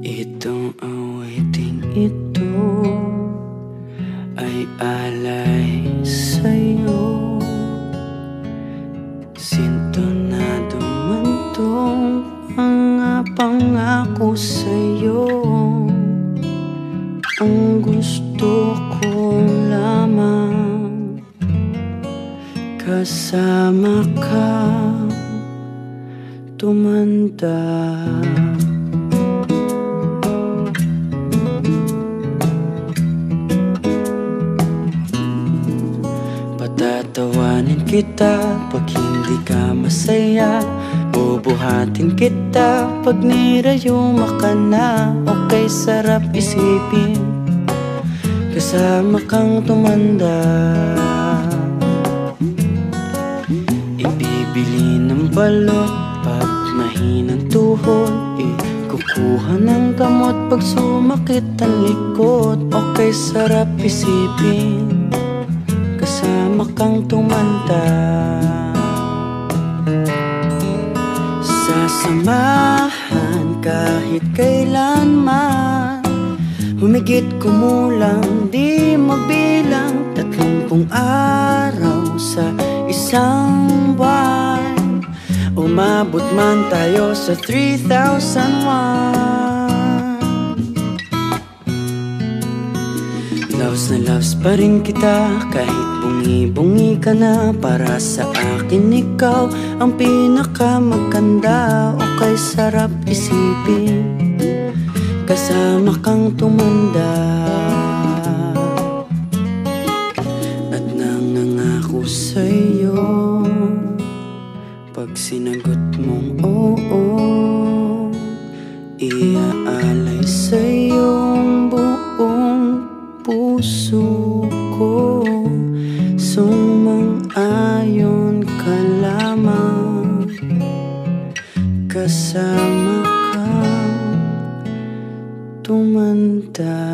Itong awiting ito ay alay sa'yo. Sintonado man tong mga pangako sa'yo. Ang gusto ko lamang kasama ka tumanda. Patatawanin kita pag hindi ka masaya. Bubuhatin kita pag nirayuma ka na. Okay, sarap isipin kasama kang tumanda. Ibibili ng balot pag mahinang tuhod. Kukuha ng gamot pag sumakit ang likod. Okay, sarap isipin kasama kang tumanda. Sasamahan kahit kailanman. Humigit kumulang di mabilang 30 araw sa isang buwan. Umabot man tayo sa 3,001. Loves na loves pa rin kita kahit bungi-bungi ka na. Para sa akin ikaw ang pinakamaganda. Okay, sarap isipin kasama kang tumanda. At nangangako sa'yo pag sinagot mong oo, iaalay sa'yong buong puso ko. Sumang-ayon ka lamang kasama kang tumanda.